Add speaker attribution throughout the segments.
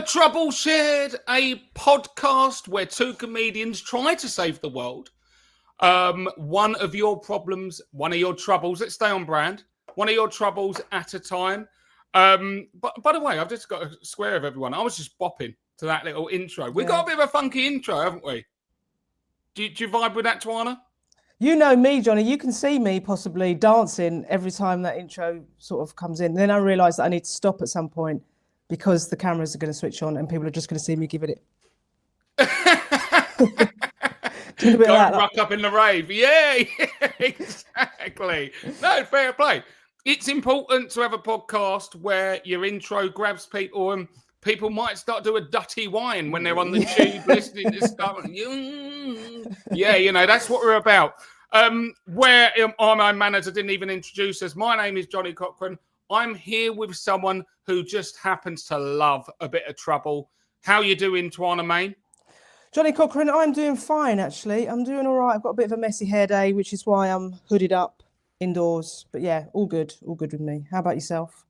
Speaker 1: Trouble Shared, a podcast where two comedians try to save the world. One of your problems, one of your troubles, let's stay on brand, one of your troubles at a time. But by the way, I've just got a square of everyone. I was just bopping to that little intro. We got a bit of a funky intro, haven't we? Do you vibe with that, Twayna?
Speaker 2: You know me, Johnny. You can see me possibly dancing every time that intro sort of comes in. Then I realise that I need to stop at some point because the cameras are going to switch on and people are just going to see me giving it.
Speaker 1: Go and rock up in the rave. Yeah, exactly. No, fair play. It's important to have a podcast where your intro grabs people and people might start to do a dirty whine when they're on the tube listening to stuff. Yeah, you know, that's what we're about. Where my manager didn't even introduce us. My name is Johnny Cochrane. I'm here with someone who just happens to love a bit of trouble. How you doing, Twayna, Mayne?
Speaker 2: Johnny Cochrane, I'm doing fine, actually. I'm doing all right. I've got a bit of a messy hair day, which is why I'm hooded up indoors. But yeah, all good with me. How about yourself?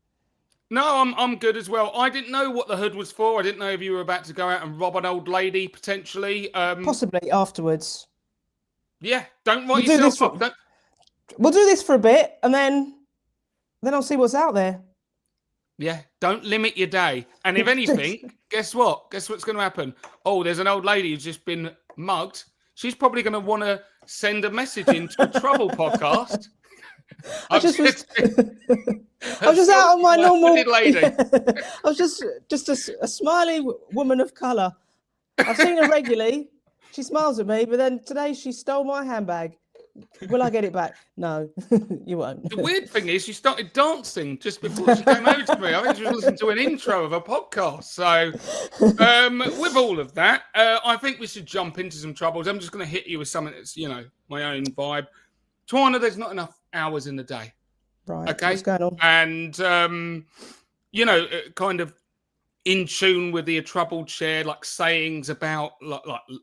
Speaker 1: No, I'm good as well. I didn't know what the hood was for. I didn't know if you were about to go out and rob an old lady, potentially.
Speaker 2: Possibly afterwards.
Speaker 1: Yeah, don't write yourself up.
Speaker 2: We'll do this for a bit, and then I'll see what's out there.
Speaker 1: Yeah, don't limit your day. And if anything, guess what? Guess what's going to happen? Oh, there's an old lady who's just been mugged. She's probably going to want to send a message into a trouble podcast.
Speaker 2: I was just out on my normal
Speaker 1: lady.
Speaker 2: I was just a smiley woman of colour. I've seen her regularly. She smiles at me, but then today she stole my handbag. Will I get it back? No, you won't.
Speaker 1: The weird thing is she started dancing just before she came over to me. I think she was listening to an intro of a podcast. So with all of that, I think we should jump into some troubles. I'm just going to hit you with something that's, you know, my own vibe. Twayna, there's not enough hours in the day.
Speaker 2: Right.
Speaker 1: Okay.
Speaker 2: What's going on?
Speaker 1: And, you know, kind of in tune with the troubled share, like sayings about like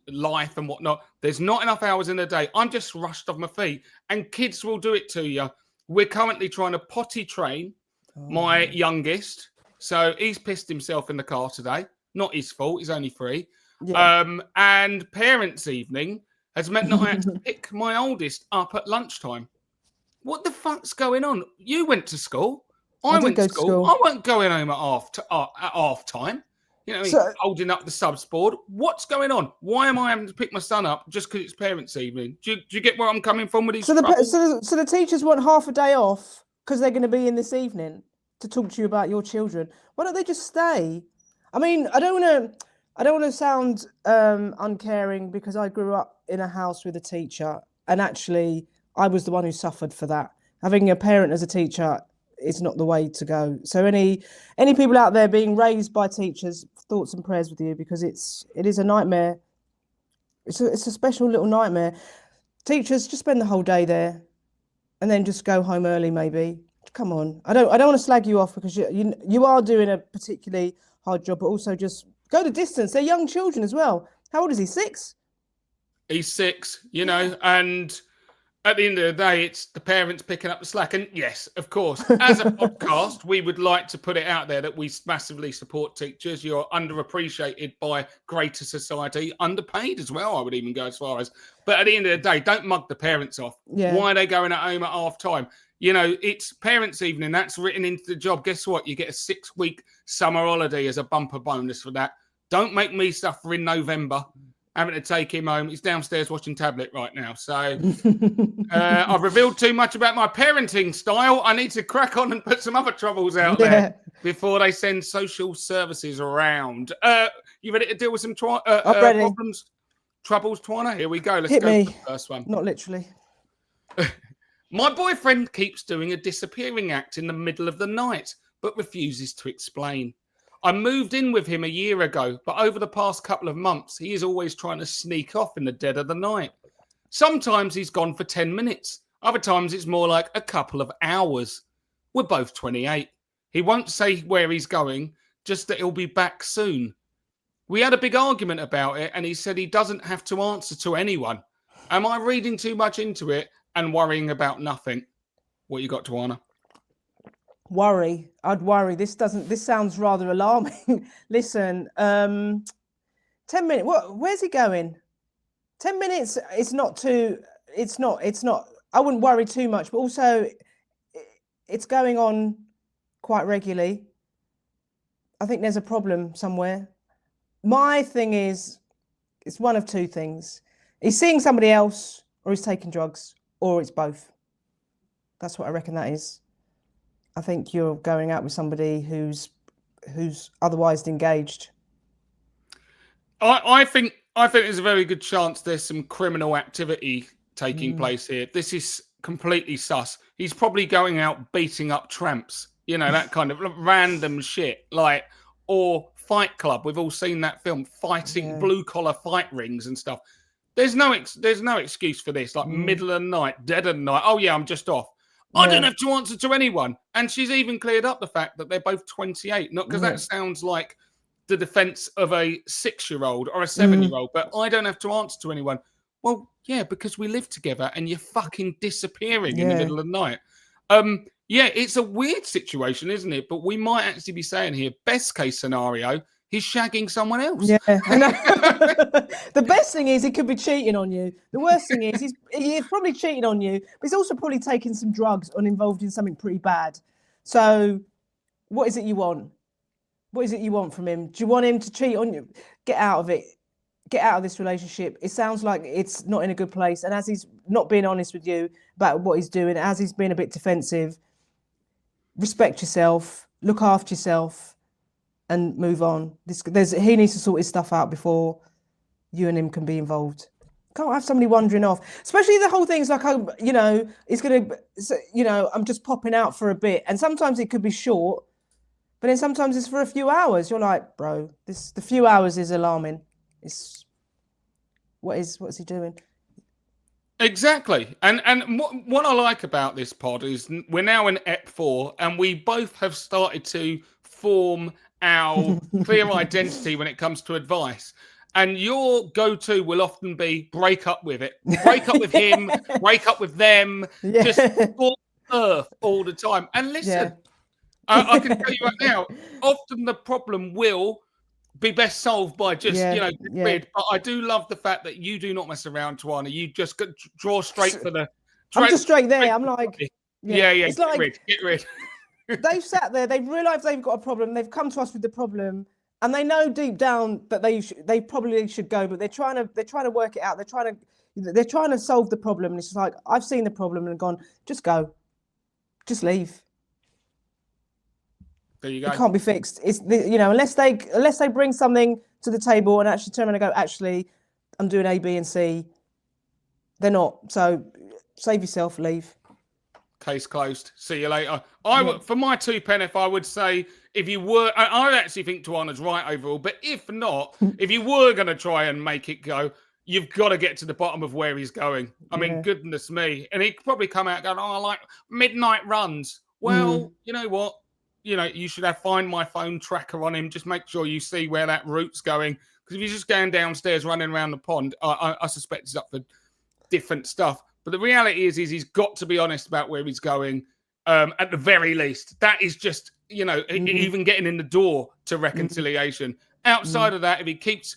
Speaker 1: life and whatnot. There's not enough hours in the day. I'm just rushed off my feet, and kids will do it to you. We're currently trying to potty train my youngest. So he's pissed himself in the car today. Not his fault. He's only 3. Yeah. And parents' evening has meant that I had to pick my oldest up at lunchtime. What the fuck's going on? You went to school. I went to school. I wasn't going home at half time. You know, holding up the subs board. What's going on? Why am I having to pick my son up just because it's parents' evening? Do you get where I'm coming from with these?
Speaker 2: So the teachers want half a day off because they're going to be in this evening to talk to you about your children. Why don't they just stay? I mean, I don't want to sound uncaring because I grew up in a house with a teacher, and actually I was the one who suffered for that. Having a parent as a teacher is not the way to go. So any people out there being raised by teachers, thoughts and prayers with you, because it is a nightmare. It's a special little nightmare. Teachers, just spend the whole day there and then just go home early maybe. Come on. I don't want to slag you off because you are doing a particularly hard job, but also just go the distance. They're young children as well. How old is he? 6?
Speaker 1: He's 6, you know, and at the end of the day, it's the parents picking up the slack. And yes, of course, as a podcast, we would like to put it out there that we massively support teachers. You're underappreciated by greater society, underpaid as well, I would even go as far as. But at the end of the day, don't mug the parents off. Yeah. Why are they going at home at half time? You know, it's parents' evening. That's written into the job. Guess what? You get a 6-week summer holiday as a bumper bonus for that. Don't make me suffer in November having to take him home. He's downstairs watching tablet right now. So I've revealed too much about my parenting style. I need to crack on and put some other troubles out there before they send social services around. You ready to deal with some problems? Troubles, Twayna? Here we go. Let's go to the first one.
Speaker 2: Not literally.
Speaker 1: My boyfriend keeps doing a disappearing act in the middle of the night, but refuses to explain. I moved in with him a year ago, but over the past couple of months, he is always trying to sneak off in the dead of the night. Sometimes he's gone for 10 minutes. Other times it's more like a couple of hours. We're both 28. He won't say where he's going, just that he'll be back soon. We had a big argument about it, and he said he doesn't have to answer to anyone. Am I reading too much into it and worrying about nothing? What you got, Twayna?
Speaker 2: Worry. I'd worry. This sounds rather alarming. Listen, 10 minutes. Where's he going? 10 minutes. It's not. I wouldn't worry too much, but also it's going on quite regularly. I think there's a problem somewhere. My thing is, it's one of two things. He's seeing somebody else, or he's taking drugs, or it's both. That's what I reckon that is. I think you're going out with somebody who's otherwise engaged.
Speaker 1: I think there's a very good chance there's some criminal activity taking place here. This is completely sus. He's probably going out beating up tramps, that kind of random shit, or Fight Club. We've all seen that film, fighting blue collar fight rings and stuff. There's no excuse for this. Middle of the night, dead of the night. Oh yeah, I'm just off. I don't have to answer to anyone. And she's even cleared up the fact that they're both 28. Not because that sounds like the defense of a 6-year-old or a 7-year-old, but I don't have to answer to anyone. Well, yeah, because we live together and you're fucking disappearing in the middle of the night. Yeah, it's a weird situation, isn't it? But we might actually be saying here, best case scenario, he's shagging someone else.
Speaker 2: Yeah. The best thing is he could be cheating on you. The worst thing is he's probably cheating on you, but he's also probably taking some drugs or involved in something pretty bad. So what is it you want? What is it you want from him? Do you want him to cheat on you? Get out of it. Get out of this relationship. It sounds like it's not in a good place. And as he's not being honest with you about what he's doing, as he's being a bit defensive, respect yourself, look after yourself, and move on. He needs to sort his stuff out before you and him can be involved. Can't have somebody wandering off, especially the whole thing's like, it's going to, I'm just popping out for a bit. And sometimes it could be short, but then sometimes it's for a few hours. You're like, bro, the few hours is alarming. What's he doing?
Speaker 1: Exactly. And what I like about this pod is we're now in EP 4 and we both have started to form our clear identity when it comes to advice. And your go-to will often be break up with it. Break up with him, break up with them, just fall earth all the time. And listen, I can tell you right now, often the problem will be best solved by just, get rid. But I do love the fact that you do not mess around, Twayna. You just draw straight for the...
Speaker 2: I'm just straight there. I'm like...
Speaker 1: It's get rid.
Speaker 2: They've sat there, they've realised they've got a problem, they've come to us with the problem, and they know deep down that they probably should go, but they're trying to work it out. They're trying to solve the problem, and it's just like, I've seen the problem and gone, just go, just leave.
Speaker 1: There you go.
Speaker 2: It can't be fixed. It's unless they bring something to the table and actually turn around and go, actually, I'm doing A, B, and C. They're not. So save yourself, leave.
Speaker 1: Case closed. See you later. For my 2 pence, I would say if you were, I actually think Twayna's right overall, but if not, if you were going to try and make it go, you've got to get to the bottom of where he's going. I mean, goodness me. And he'd probably come out going, I like midnight runs. Well, you know what? You should have Find My Phone tracker on him. Just make sure you see where that route's going. Because if he's just going downstairs running around the pond, I suspect he's up for different stuff. But the reality is he's got to be honest about where he's going, at the very least. That is just, even getting in the door to reconciliation. Outside of that, if he keeps,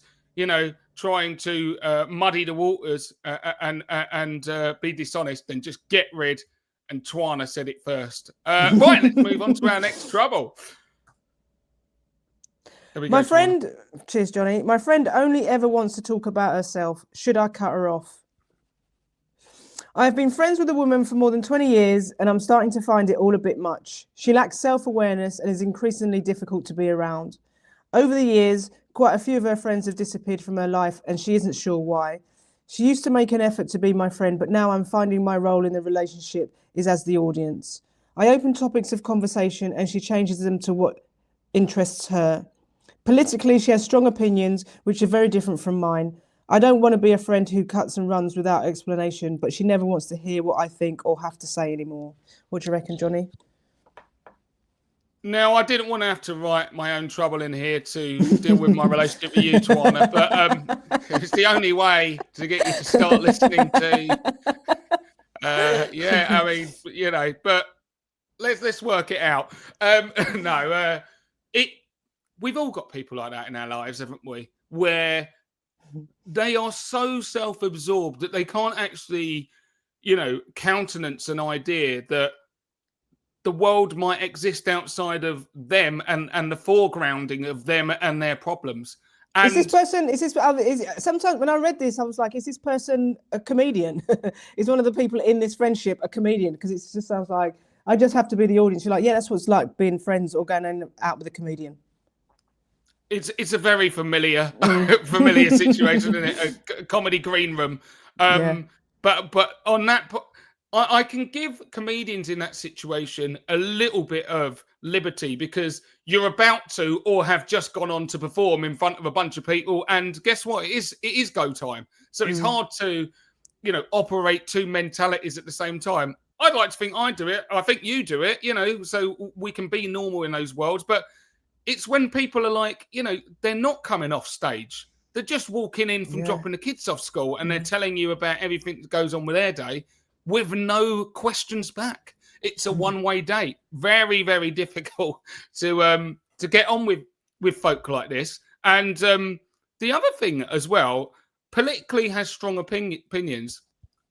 Speaker 1: trying to muddy the waters and be dishonest, then just get rid. And Twayna said it first. Right, let's move on to our next trouble.
Speaker 2: My friend, cheers, Johnny. My friend only ever wants to talk about herself. Should I cut her off? I have been friends with a woman for more than 20 years, and I'm starting to find it all a bit much. She lacks self-awareness and is increasingly difficult to be around. Over the years, quite a few of her friends have disappeared from her life, and she isn't sure why. She used to make an effort to be my friend, but now I'm finding my role in the relationship is as the audience. I open topics of conversation and she changes them to what interests her. Politically, she has strong opinions, which are very different from mine. I don't want to be a friend who cuts and runs without explanation, but she never wants to hear what I think or have to say anymore. What do you reckon, Johnny?
Speaker 1: Now, I didn't want to have to write my own trouble in here to deal with my relationship with you, Twayna, but it's the only way to get you to start listening to. But let's work it out. No, we've all got people like that in our lives, haven't we? Where they are so self-absorbed that they can't actually, countenance an idea that the world might exist outside of them and the foregrounding of them and their problems. And
Speaker 2: sometimes when I read this, I was like, is this person a comedian? Is one of the people in this friendship a comedian? Because it just sounds like I just have to be the audience. You're like, yeah, that's what it's like being friends or going out with a comedian.
Speaker 1: It's a very familiar familiar situation, isn't it? A comedy green room. But on that, I can give comedians in that situation a little bit of liberty because you're about to or have just gone on to perform in front of a bunch of people, and guess what? It is go time. So it's hard to, operate two mentalities at the same time. I'd like to think I do it. I think you do it. So we can be normal in those worlds, but it's when people are like, they're not coming off stage. They're just walking in from dropping the kids off school and they're telling you about everything that goes on with their day with no questions back. It's a one-way date. Very, very difficult to get on with folk like this. And the other thing as well, politically has strong opinions.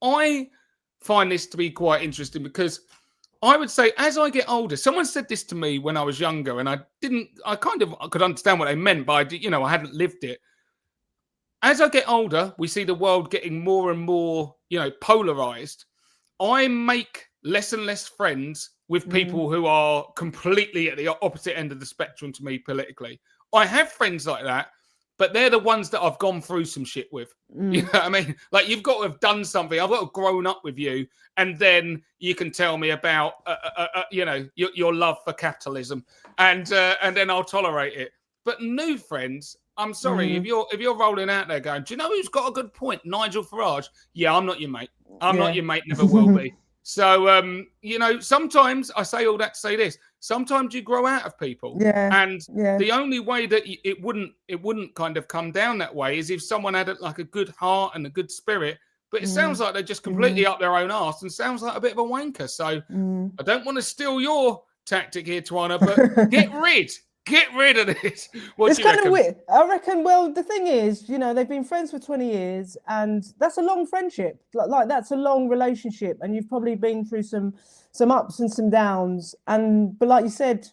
Speaker 1: I find this to be quite interesting because I would say as I get older, someone said this to me when I was younger, and I could understand what they meant, but I hadn't lived it. As I get older, we see the world getting more and more, polarized. I make less and less friends with people who are completely at the opposite end of the spectrum to me politically. I have friends like that, but they're the ones that I've gone through some shit with. You know what I mean? Like, you've got to have done something. I've got to have grown up with you, and then you can tell me about, your love for capitalism, and then I'll tolerate it. But new friends, I'm sorry, if you're rolling out there going, do you know who's got a good point? Nigel Farage. Yeah, I'm not your mate. I'm not your mate. Never will be. So, sometimes I say all that to say this. Sometimes you grow out of people, and the only way that it wouldn't kind of come down that way is if someone had a good heart and a good spirit. But it sounds like they're just completely up their own arse and sounds like a bit of a wanker. So I don't want to steal your tactic here, Twayna, but get rid of this.
Speaker 2: It's kind of weird. I reckon. Well, the thing is, they've been friends for 20 years, and that's a long friendship. Like that's a long relationship, and you've probably been through some ups and some downs. But like you said,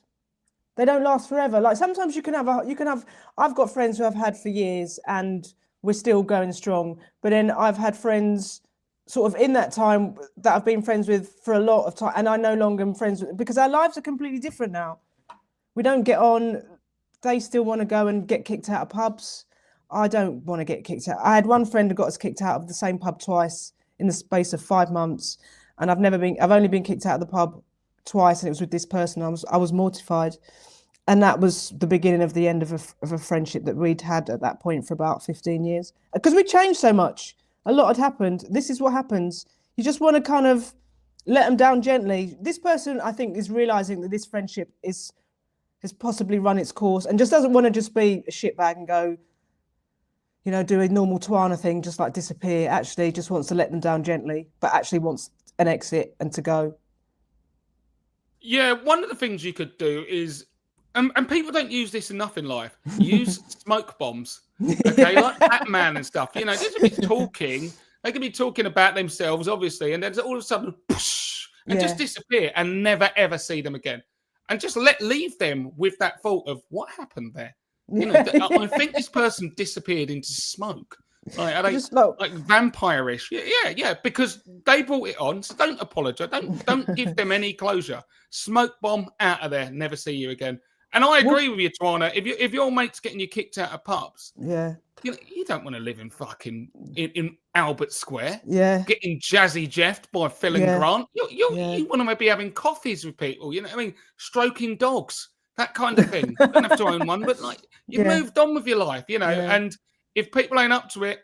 Speaker 2: they don't last forever. Like sometimes you can have. I've got friends who I've had for years, and we're still going strong. But then I've had friends sort of in that time that I've been friends with for a lot of time, and I no longer am friends with because our lives are completely different now. We don't get on. They still want to go and get kicked out of pubs. I don't want to get kicked out. I had one friend who got us kicked out of the same pub twice in the space of 5 months, and I've only been kicked out of the pub twice, and it was with this person. I was mortified, and that was the beginning of the end of a friendship that we'd had at that point for about 15 years because we changed so much. A lot had happened. This is what happens. You just want to kind of let them down gently. This person, I think, is realizing that this friendship has possibly run its course and just doesn't want to just be a shitbag and go, do a normal Twayna thing, just like disappear. Actually, just wants to let them down gently, but actually wants an exit and to go.
Speaker 1: Yeah, one of the things you could do is, and people don't use this enough in life, use smoke bombs. Okay, like Batman and stuff. They could be talking. They could be talking about themselves, obviously, and then all of a sudden, whoosh, and just disappear and never ever see them again. And just leave them with that thought of what happened there. I think this person disappeared into smoke. Like, are they like vampire-ish? Yeah, because they brought it on. So don't apologize. Don't give them any closure. Smoke bomb out of there. Never see you again. And I agree with you, Twayna. If your mate's getting you kicked out of pubs, you don't want to live in fucking in Albert Square.
Speaker 2: Yeah,
Speaker 1: getting jazzy jeffed by Phil and Grant. You want to maybe having coffees with people. You know what I mean? Stroking dogs, that kind of thing. You don't have to own one, but like you've moved on with your life. And if people ain't up to it,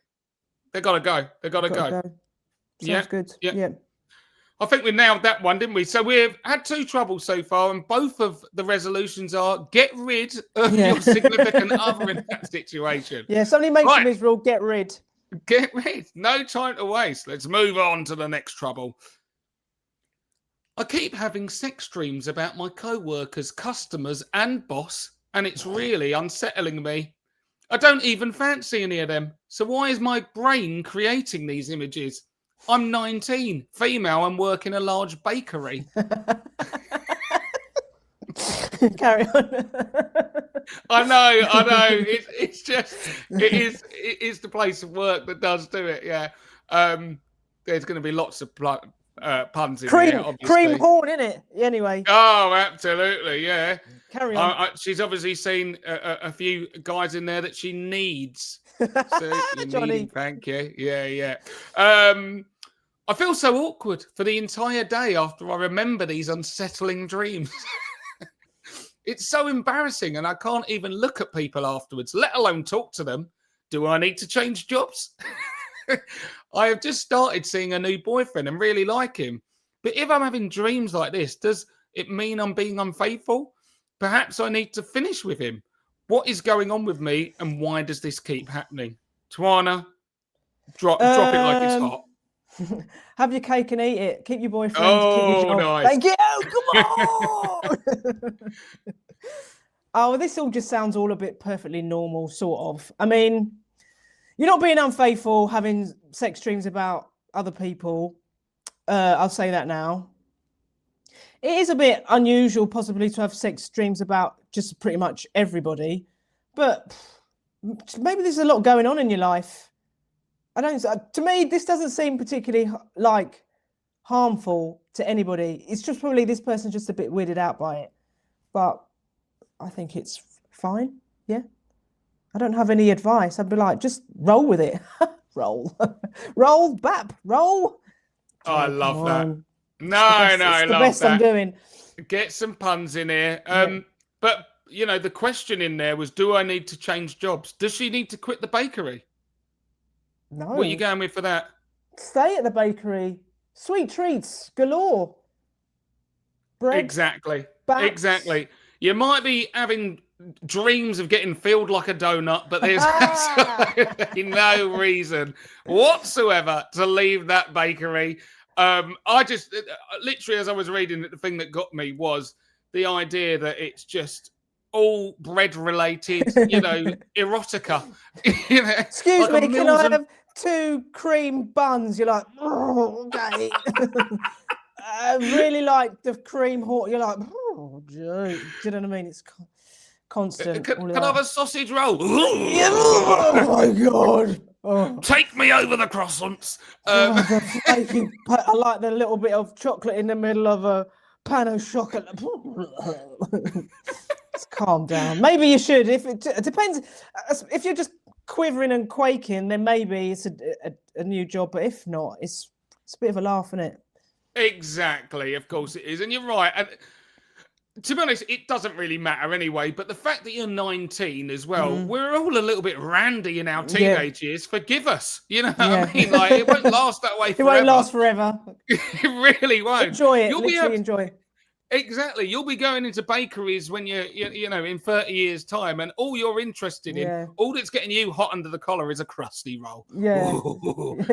Speaker 1: they gotta go. They gotta go.
Speaker 2: Sounds good. Yeah.
Speaker 1: I think we nailed that one, didn't we? So we've had 2 troubles so far, and both of the resolutions are get rid of your significant other in that situation.
Speaker 2: Yeah, somebody makes you miserable, get rid.
Speaker 1: Get rid. No time to waste. Let's move on to the next trouble. I keep having sex dreams about my co-workers, customers, and boss, and it's really unsettling me. I don't even fancy any of them. So why is my brain creating these images? I'm 19, female, and work in a large bakery.
Speaker 2: Carry on.
Speaker 1: I know. It's just it is the place of work that does do it. Yeah. There's going to be lots of puns in there, obviously.
Speaker 2: Cream porn, isn't it? Anyway.
Speaker 1: Oh, absolutely, yeah.
Speaker 2: Carry on.
Speaker 1: She's obviously seen a few guys in there that she needs. So
Speaker 2: Johnny.
Speaker 1: Thank you. Yeah. I feel so awkward for the entire day after I remember these unsettling dreams. It's so embarrassing, and I can't even look at people afterwards, let alone talk to them. Do I need to change jobs? I have just started seeing a new boyfriend and really like him. But if I'm having dreams like this, does it mean I'm being unfaithful? Perhaps I need to finish with him. What is going on with me, and why does this keep happening? Twayna, drop it like it's hot.
Speaker 2: Have your cake and eat it. Keep your boyfriend.
Speaker 1: Oh,
Speaker 2: keep your
Speaker 1: nice.
Speaker 2: Thank you. Come on. Oh, this all just sounds all a bit perfectly normal, sort of. I mean, you're not being unfaithful, having sex dreams about other people. I'll say that now. It is a bit unusual, possibly, to have sex dreams about just pretty much everybody. But maybe there's a lot going on in your life. To me, this doesn't seem particularly like harmful to anybody. It's just probably this person's just a bit weirded out by it. But I think it's fine. Yeah. I don't have any advice. I'd be like, just roll with it. Roll. Roll, bap, roll.
Speaker 1: Oh, I love that. No,
Speaker 2: I love the best
Speaker 1: that.
Speaker 2: I'm doing.
Speaker 1: Get some puns in here.
Speaker 2: Yeah.
Speaker 1: But, the question in there was, do I need to change jobs? Does she need to quit the bakery?
Speaker 2: No.
Speaker 1: What are you going with for that?
Speaker 2: Stay at the bakery. Sweet treats galore. Bread.
Speaker 1: Exactly.
Speaker 2: Baps.
Speaker 1: Exactly. You might be having dreams of getting filled like a donut, but there's absolutely no reason whatsoever to leave that bakery. I just literally, as I was reading it, the thing that got me was the idea that it's just all bread related, erotica.
Speaker 2: Excuse me, can I have 2 cream buns? You're like, oh, okay. I really like the cream hot. You're like, oh, do you know what I mean? It's constant.
Speaker 1: Can I have a sausage roll?
Speaker 2: Oh my god! Oh.
Speaker 1: Take me over the croissants.
Speaker 2: I like the little bit of chocolate in the middle of a pan of chocolate. Calm down. Maybe you should. If it depends. If you're just quivering and quaking, then maybe it's a new job. But if not, it's a bit of a laugh, isn't it?
Speaker 1: Exactly. Of course it is, and you're right. And to be honest, it doesn't really matter anyway. But the fact that you're 19 as well, we're all a little bit randy in our teenage years. Forgive us. You know what I mean? Like, it won't last that way forever.
Speaker 2: It won't last forever.
Speaker 1: It really won't.
Speaker 2: Enjoy it. Enjoy it.
Speaker 1: Exactly. You'll be going into bakeries when you're in 30 years' time, and all you're interested in, all that's getting you hot under the collar is a crusty roll.
Speaker 2: Yeah.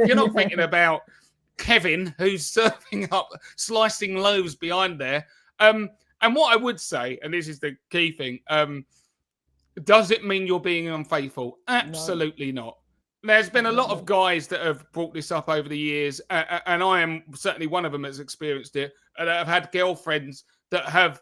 Speaker 1: You're not thinking about Kevin, who's serving up slicing loaves behind there. And what I would say, and this is the key thing, does it mean you're being unfaithful? Absolutely not. There's been a lot of guys that have brought this up over the years, and I am certainly one of them that's experienced it, and I've had girlfriends that have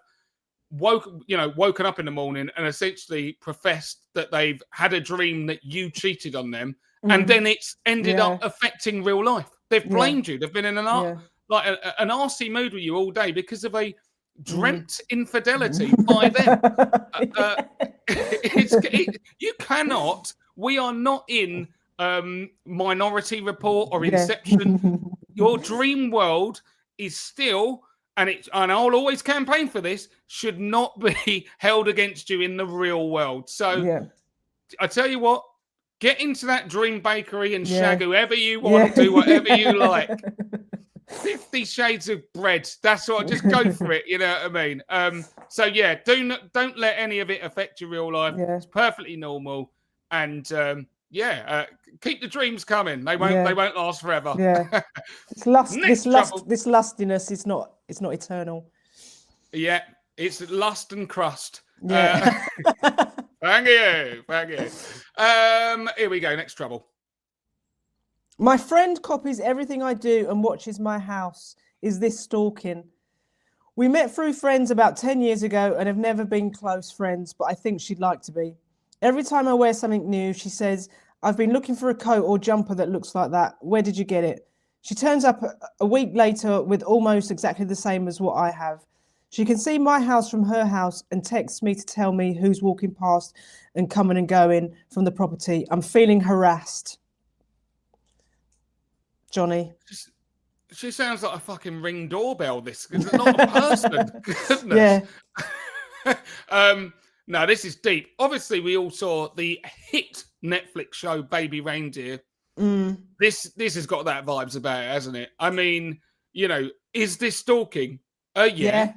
Speaker 1: woken up in the morning and essentially professed that they've had a dream that you cheated on them, and then it's ended up affecting real life. They've blamed you. They've been in an arsey mood with you all day because of a dreamt infidelity by them. You cannot. We are not in Minority Report or Inception. Your dream world is still, and I'll always campaign for this, should not be held against you in the real world. So I tell you what, get into that dream bakery and shag whoever you want, do whatever you like. 50 shades of bread. That's what. Just go for it. You know what I mean? So yeah, don't let any of it affect your real life. It's perfectly normal. And keep the dreams coming. They won't.
Speaker 2: Yeah.
Speaker 1: They won't last forever.
Speaker 2: Yeah. It's lust.
Speaker 1: Next
Speaker 2: This lust.
Speaker 1: trouble.
Speaker 2: This lustiness is not. It's not eternal.
Speaker 1: Yeah, it's lust and crust.
Speaker 2: Yeah.
Speaker 1: Thank you. Here we go. Next trouble.
Speaker 2: My friend copies everything I do and watches my house. Is this stalking? We met through friends about 10 years ago and have never been close friends, but I think she'd like to be. Every time I wear something new, she says, I've been looking for a coat or jumper that looks like that. Where did you get it? She turns up a week later with almost exactly the same as what I have. She can see my house from her house and texts me to tell me who's walking past and coming and going from the property. I'm feeling harassed. Johnny.
Speaker 1: She sounds like a fucking Ring doorbell. This is not a person. Goodness.
Speaker 2: Yeah.
Speaker 1: No, this is deep. Obviously, we all saw the hit Netflix show Baby Reindeer. This has got that vibes about it, hasn't it? I mean, is this stalking? Yeah.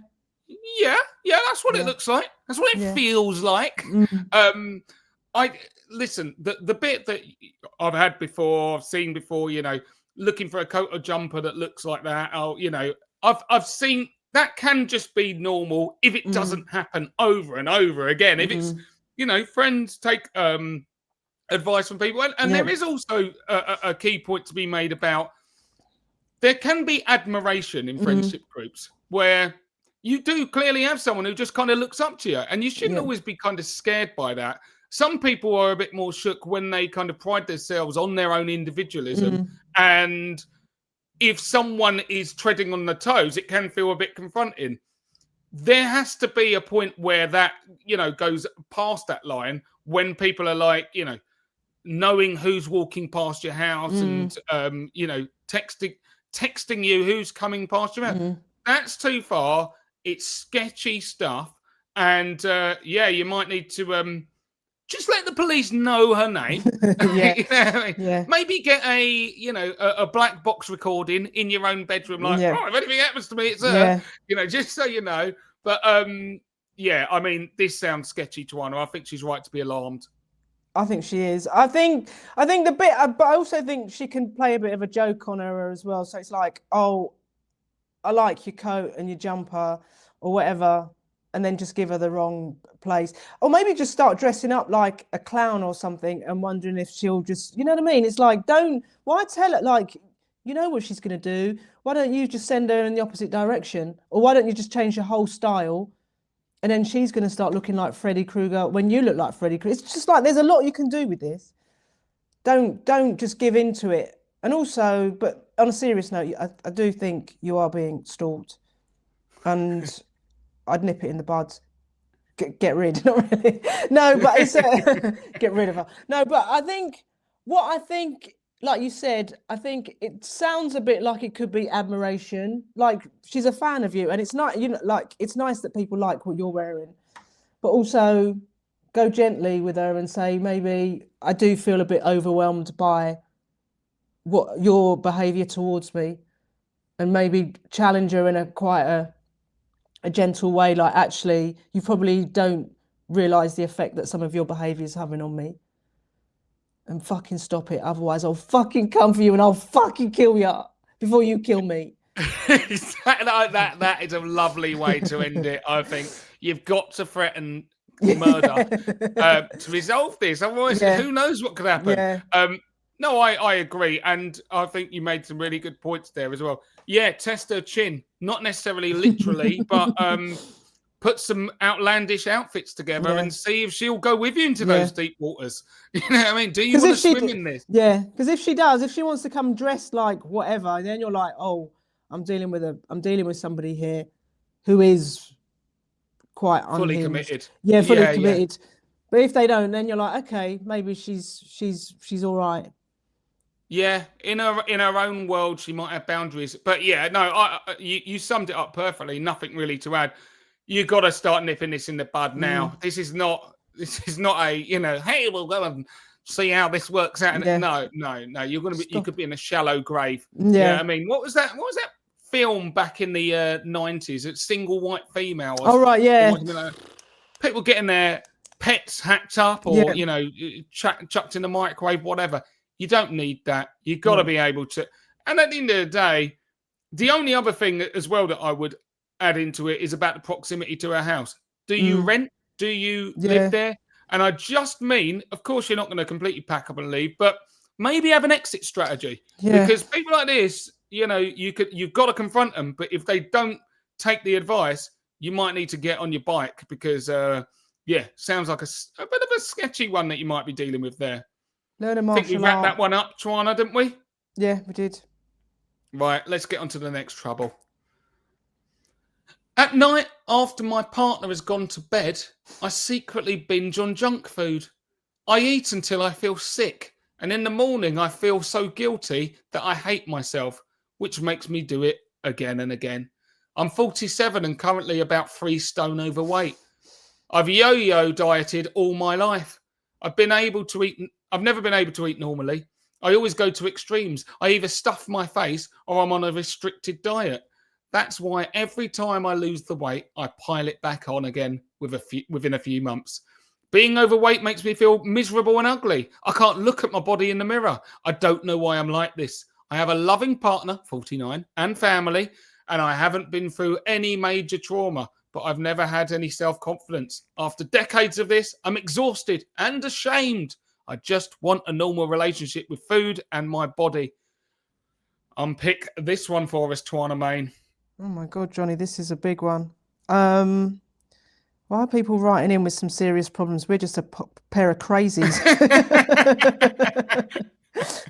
Speaker 1: That's what it looks like. That's what it feels like. I listen. The bit that I've had before, I've seen before. Looking for a coat or jumper that looks like that. I've seen that can just be normal if it doesn't happen over and over again. If it's, friends take advice from people. And there is also a key point to be made about there can be admiration in friendship groups where you do clearly have someone who just kind of looks up to you, and you shouldn't always be kind of scared by that. Some people are a bit more shook when they kind of pride themselves on their own individualism. And if someone is treading on the toes, it can feel a bit confronting. There has to be a point where that, goes past that line when people are like, knowing who's walking past your house and, texting you who's coming past your house. That's too far. It's sketchy stuff. And, you might need to... just let the police know her name. Maybe get a black box recording in your own bedroom. Like, if anything happens to me, it's her. Just so you know. But I mean, this sounds sketchy to Twayna. I think she's right to be alarmed.
Speaker 2: I think she is. I think the bit, but I also think she can play a bit of a joke on her as well. So it's like, oh, I like your coat and your jumper or whatever. And then just give her the wrong place. Or maybe just start dressing up like a clown or something and wondering if she'll just, you know what I mean? It's like, why tell her, like, you know what she's going to do? Why don't you just send her in the opposite direction? Or why don't you just change your whole style? And then she's going to start looking like Freddy Krueger when you look like Freddy Krueger. It's just like, there's a lot you can do with this. Don't just give in to it. And also, but on a serious note, I do think you are being stalked. And... I'd nip it in the bud. Get rid, not really. No, but it's get rid of her. No, but I think, like you said, I think it sounds a bit like it could be admiration. Like she's a fan of you, and it's not, like it's nice that people like what you're wearing, but also go gently with her and say, maybe I do feel a bit overwhelmed by what your behaviour towards me, and maybe challenge her in a gentle way, like actually you probably don't realise the effect that some of your behaviour is having on me, and fucking stop it, otherwise I'll fucking come for you and I'll fucking kill you before you kill me.
Speaker 1: That is a lovely way to end it. I think you've got to threaten murder to resolve this, otherwise who knows what could happen. No, I agree, and I think you made some really good points there as well. Test her chin, not necessarily literally, but put some outlandish outfits together and see if she'll go with you into those deep waters. You know what I mean? Do you want to swim in this?
Speaker 2: Yeah, because if she wants to come dressed like whatever, then you're like, oh, I'm dealing with somebody here who is quite
Speaker 1: fully
Speaker 2: unhinged.
Speaker 1: Committed.
Speaker 2: Yeah, fully committed. But if they don't, then you're like, okay, maybe she's all right.
Speaker 1: Yeah, in her own world, she might have boundaries. But you summed it up perfectly. Nothing really to add. You got to start nipping this in the bud now. This is not a hey, we'll go and see how this works out. No. You're gonna be. You could be in a shallow grave. Yeah. I mean, what was that film back in the 90s? It's Single White Female.
Speaker 2: Oh right, yeah.
Speaker 1: People getting their pets hacked up or chucked in the microwave, whatever. You don't need that. You've got to be able to. And at the end of the day, the only other thing as well that I would add into it is about the proximity to a house. Do you rent? Do you live there? And I just mean, of course, you're not going to completely pack up and leave, but maybe have an exit strategy. Because people like this, you've got to confront them. But if they don't take the advice, you might need to get on your bike because, sounds like a bit of a sketchy one that you might be dealing with there.
Speaker 2: Learn a
Speaker 1: I think we
Speaker 2: martial
Speaker 1: wrapped
Speaker 2: art.
Speaker 1: that one up, Twayna, didn't we?
Speaker 2: Yeah, we did.
Speaker 1: Right, let's get on to the next trouble. At night, after my partner has gone to bed, I secretly binge on junk food. I eat until I feel sick, and in the morning I feel so guilty that I hate myself, which makes me do it again and again. I'm 47 and currently about 3 stone overweight. I've yo-yo dieted all my life. I've never been able to eat normally. I always go to extremes. I either stuff my face or I'm on a restricted diet. That's why every time I lose the weight, I pile it back on again within a few months. Being overweight makes me feel miserable and ugly. I can't look at my body in the mirror. I don't know why I'm like this. I have a loving partner, 49, and family, and I haven't been through any major trauma, but I've never had any self-confidence. After decades of this, I'm exhausted and ashamed. I just want a normal relationship with food and my body. Unpick this one for us, Twayna Mayne.
Speaker 2: Oh my God, Johnny, this is a big one. Why are people writing in with some serious problems? We're just a pair of crazies.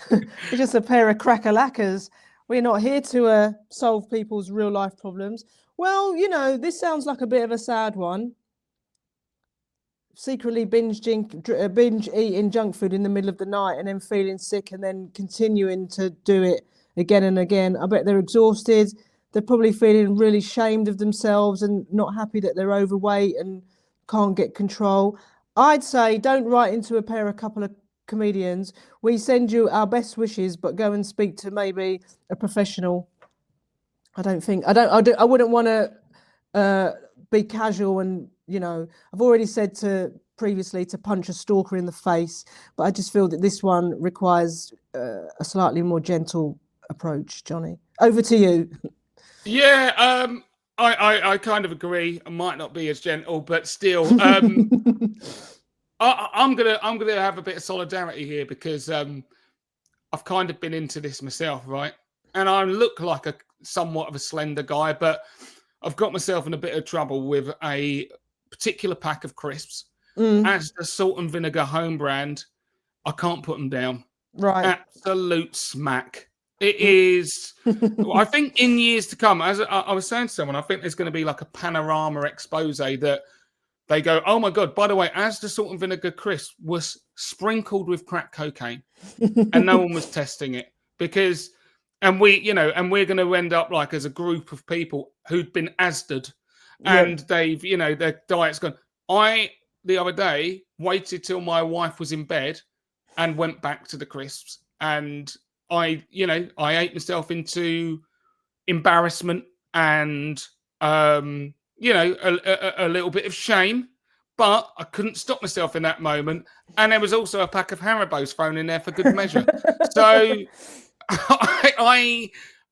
Speaker 2: We're just a pair of cracker-lackers. We're not here to solve people's real life problems. Well, this sounds like a bit of a sad one. Secretly binge eating junk food in the middle of the night and then feeling sick and then continuing to do it again and again. I bet they're exhausted. They're probably feeling really ashamed of themselves and not happy that they're overweight and can't get control. I'd say don't write into a couple of comedians. We send you our best wishes, but go and speak to maybe a professional. I wouldn't want to be casual and, I've already said previously to punch a stalker in the face, but I just feel that this one requires a slightly more gentle approach. Johnny, over to you.
Speaker 1: Yeah, I kind of agree. I might not be as gentle, but still, I'm gonna have a bit of solidarity here because I've kind of been into this myself, right? And I look like somewhat of a slender guy, but I've got myself in a bit of trouble with a particular pack of crisps. As the salt and vinegar home brand, I can't put them down.
Speaker 2: Right,
Speaker 1: absolute smack. It is. I think in years to come, as I was saying to someone, I think there's going to be like a panorama expose that they go, oh my God, by the way, as the salt and vinegar crisp was sprinkled with crack cocaine and no one was testing it and we're going to end up like as a group of people who'd been ASDA'd and they've, their diet's gone. The other day, waited till my wife was in bed and went back to the crisps and I ate myself into embarrassment and, a little bit of shame, but I couldn't stop myself in that moment. And there was also a pack of Haribos thrown in there for good measure. So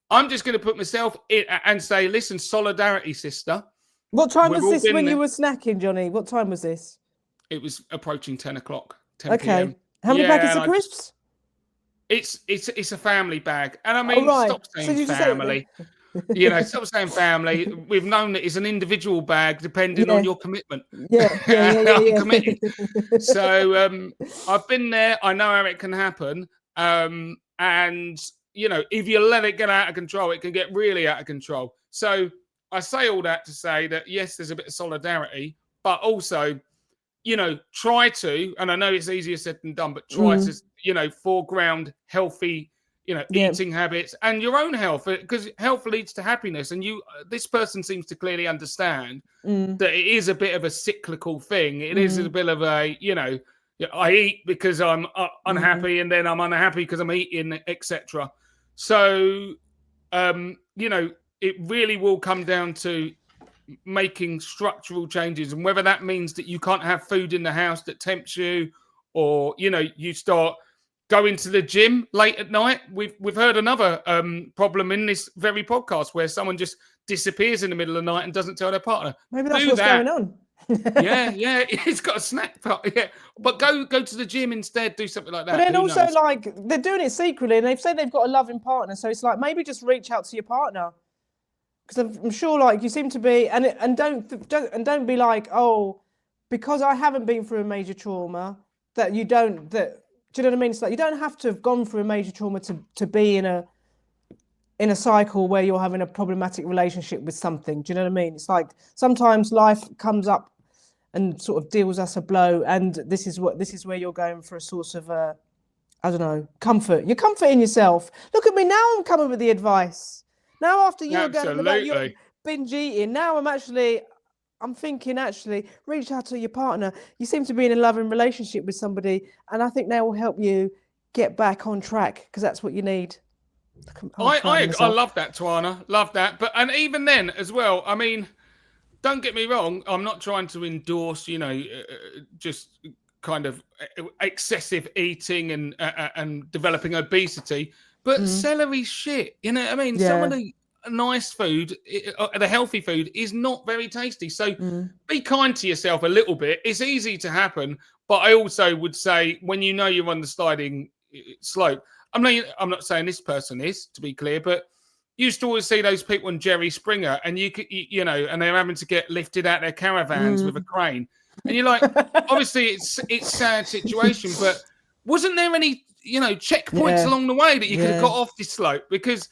Speaker 1: I'm just going to put myself in and say, listen, solidarity, sister.
Speaker 2: What time was this when you were snacking, Johnny? What time was this?
Speaker 1: It was approaching 10 o'clock, 10 p.m.
Speaker 2: How many packets of crisps?
Speaker 1: It's a family bag. And I mean, stop saying family. Stop saying family. We've known that it's an individual bag depending on your commitment.
Speaker 2: Yeah.
Speaker 1: I'm committed. So I've been there. I know how it can happen. And, if you let it get out of control, it can get really out of control. So I say all that to say that, yes, there's a bit of solidarity, but also, try to, and I know it's easier said than done, but try to, foreground healthy, eating habits and your own health, because health leads to happiness. And this person seems to clearly understand that it is a bit of a cyclical thing. It is a bit of a, I eat because I'm unhappy and then I'm unhappy because I'm eating, etc. So, it really will come down to making structural changes, and whether that means that you can't have food in the house that tempts you, or you start going to the gym late at night. We've heard another problem in this very podcast where someone just disappears in the middle of the night and doesn't tell their partner.
Speaker 2: Maybe that's
Speaker 1: Do
Speaker 2: what's
Speaker 1: that.
Speaker 2: going on.
Speaker 1: Yeah, he's got a snack pot. Yeah, but go to the gym instead. Do something like that.
Speaker 2: But then
Speaker 1: Who
Speaker 2: also,
Speaker 1: knows?
Speaker 2: like, they're doing it secretly, and they've said they've got a loving partner. So it's like, maybe just reach out to your partner, because I'm sure, like, you seem to be, and don't be like, oh, because I haven't been through a major trauma, that you don't. That, do you know what I mean? It's like, you don't have to have gone through a major trauma to be in a cycle where you're having a problematic relationship with something. Do you know what I mean? It's like sometimes life comes up and sort of deals us a blow, and this is where you're going for a source of I don't know, comfort. You're comforting yourself. Look at me now, I'm coming with the advice. Now after you're going about your binge eating, now I'm thinking, actually, reach out to your partner. You seem to be in a loving relationship with somebody, and I think they will help you get back on track, because that's what you need.
Speaker 1: I love that, Twayna. Love that. But and even then as well, I mean, don't get me wrong, I'm not trying to endorse, just kind of excessive eating and developing obesity, but celery shit, you know what I mean?
Speaker 2: Yeah.
Speaker 1: Some of the nice food, the healthy food, is not very tasty. So be kind to yourself a little bit. It's easy to happen, but I also would say, when you know you're on the sliding slope, I'm not saying this person is, to be clear, but you used to always see those people on Jerry Springer, and and they're having to get lifted out their caravans with a crane, and you're like, obviously it's a sad situation, but wasn't there any checkpoints along the way that you could have got off this slope? Because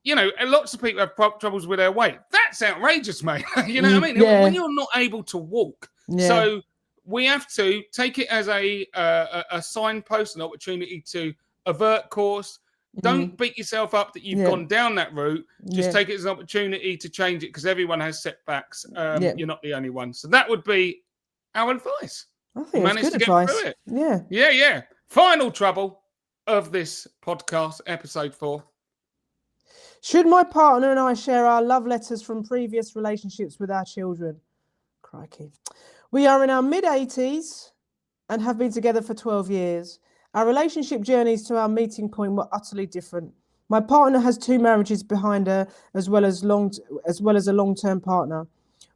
Speaker 1: lots of people have troubles with their weight. That's outrageous, mate. You know what I mean? When you're not able to walk, so we have to take it as a signpost, an opportunity to avert course. Don't beat yourself up that you've gone down that route. Just take it as an opportunity to change it, because everyone has setbacks. You're not the only one. So that would be our advice.
Speaker 2: I think it's good advice. Through it.
Speaker 1: Yeah. Final trouble of this podcast, episode 4.
Speaker 2: Should my partner and I share our love letters from previous relationships with our children? Crikey. We are in our mid-80s and have been together for 12 years. Our relationship journeys to our meeting point were utterly different. My partner has 2 marriages behind her, as well as a long-term partner.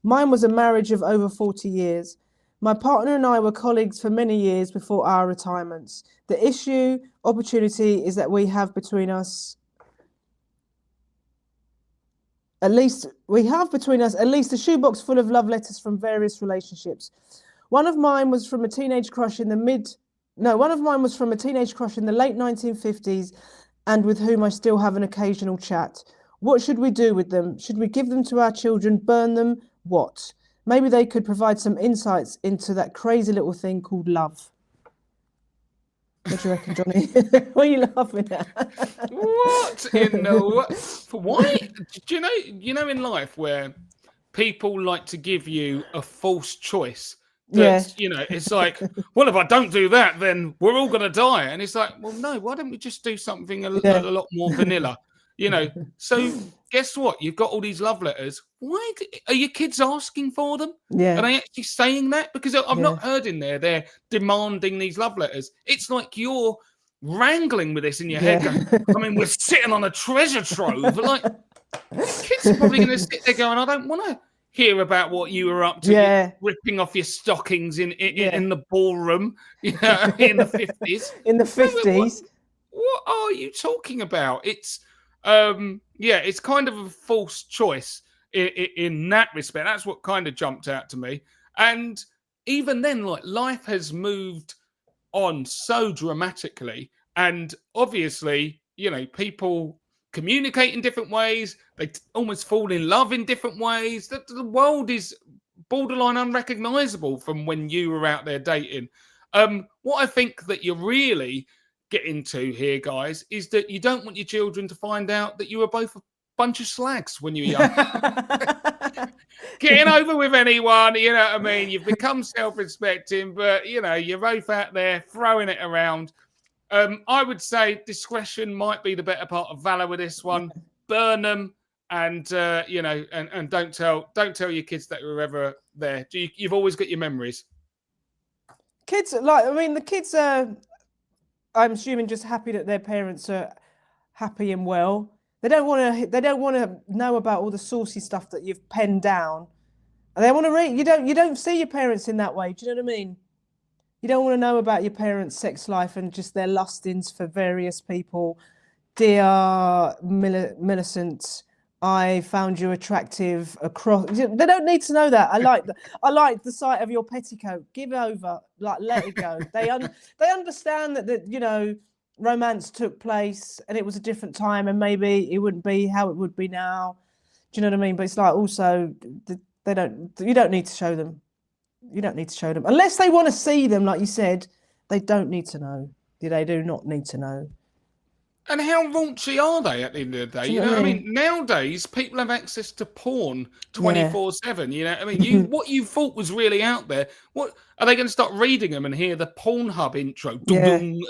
Speaker 2: Mine was a marriage of over 40 years. My partner and I were colleagues for many years before our retirements. The opportunity is that we have between us at least a shoebox full of love letters from various relationships. One of mine was from a teenage crush in the late 1950s, and with whom I still have an occasional chat. What should we do with them? Should we give them to our children, burn them? What? Maybe they could provide some insights into that crazy little thing called love. What do you reckon, Johnny? What are you laughing at?
Speaker 1: What in the why? Do you know in life where people like to give you a false choice? It's like, well, if I don't do that, then we're all going to die. And it's like, well, no, why don't we just do something a lot more vanilla? So guess what? You've got all these love letters. Why are your kids asking for them?
Speaker 2: Yeah.
Speaker 1: Are they actually saying that? Because I've not heard in there they're demanding these love letters. It's like you're wrangling with this in your head going, I mean, we're sitting on a treasure trove. Like, kids are probably going to sit there going, I don't want to hear about what you were up to, ripping off your stockings in the ballroom, in the 50s.
Speaker 2: In the 50s.
Speaker 1: What are you talking about? It's it's kind of a false choice in that respect. That's what kind of jumped out to me. And even then, like, life has moved on so dramatically, and obviously, people communicate in different ways. They almost fall in love in different ways. The world is borderline unrecognizable from when you were out there dating. What I think that you're really getting to here, guys, is that you don't want your children to find out that you were both a bunch of slags when you were young. Getting over with anyone, you know what I mean? You've become self-respecting, but, you're both out there throwing it around. I would say discretion might be the better part of valor with this one. Burn them, and and don't tell your kids that you were ever there. You've always got your memories.
Speaker 2: Kids, the kids are. I'm assuming just happy that their parents are happy and well. They don't want to. They don't want to know about all the saucy stuff that you've penned down. And they want to read. You don't see your parents in that way. Do you know what I mean? You don't want to know about your parents' sex life and just their lustings for various people. Dear Millicent, I found you attractive across. They don't need to know that. I like the sight of your petticoat. Give over, like let it go. They understand that romance took place and it was a different time and maybe it wouldn't be how it would be now. Do you know what I mean? But it's like also you don't need to show them. You don't need to show them unless they want to see them, like you said. They don't need to know. They do not need to know.
Speaker 1: And how raunchy are they at the end of the day?
Speaker 2: You know what I mean?
Speaker 1: Nowadays people have access to porn 24/7. You know, what I mean, what you thought was really out there. What are they going to start reading them and hear the Pornhub intro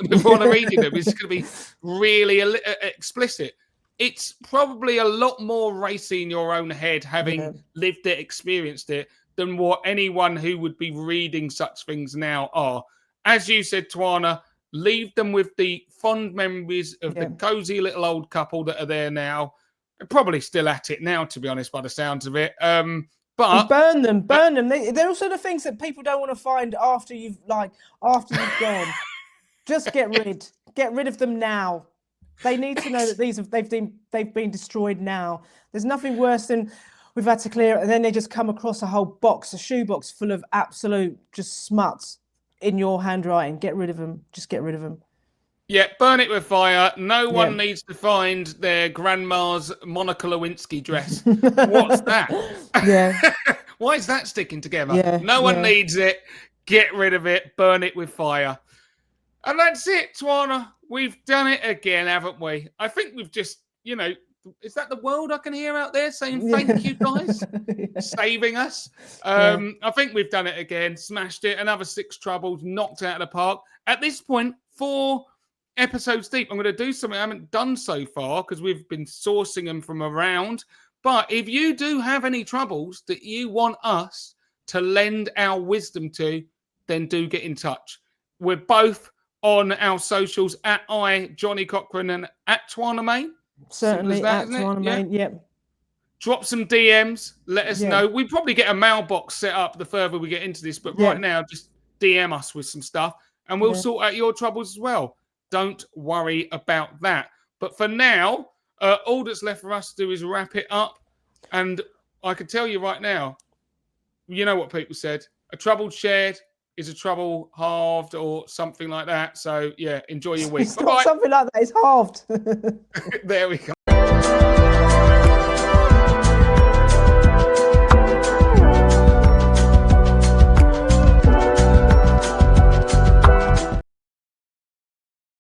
Speaker 1: before they're reading them? It's going to be really explicit. It's probably a lot more racy in your own head, having lived it, experienced it, than what anyone who would be reading such things now are. As you said, Twayna, leave them with the fond memories of the cozy little old couple that are there now. They're probably still at it now, to be honest, by the sounds of it. But
Speaker 2: burn them. They're also the things that people don't want to find after you've gone. Just get rid of them now. They need to know that they've been destroyed now. There's nothing worse than we've had to clear it, and then they just come across a shoebox full of absolute just smuts in your handwriting. Get rid of them. Just get rid of them.
Speaker 1: Yeah, burn it with fire. No one needs to find their grandma's Monica Lewinsky dress. What's that?
Speaker 2: Yeah.
Speaker 1: Why is that sticking together?
Speaker 2: Yeah,
Speaker 1: no one needs it. Get rid of it. Burn it with fire. And that's it, Twayna. We've done it again, haven't we? I think we've just, is that the world I can hear out there saying thank you, guys? Saving us. I think we've done it again. Smashed it. Another 6 troubles. Knocked out of the park. At this point, 4 episodes deep. I'm going to do something I haven't done so far because we've been sourcing them from around. But if you do have any troubles that you want us to lend our wisdom to, then do get in touch. We're both on our socials at Johnny Cochrane and at Twayna Mayne.
Speaker 2: Certainly at Twayna Mayne. Yep.
Speaker 1: Drop some DMs. Let us know. We probably get a mailbox set up the further we get into this, but right now just DM us with some stuff and we'll sort out your troubles as well. Don't worry about that. But for now, all that's left for us to do is wrap it up. And I can tell you right now, you know what people said, a trouble shared is a trouble halved or something like that. So, enjoy your week.
Speaker 2: Something like that is halved.
Speaker 1: There we go.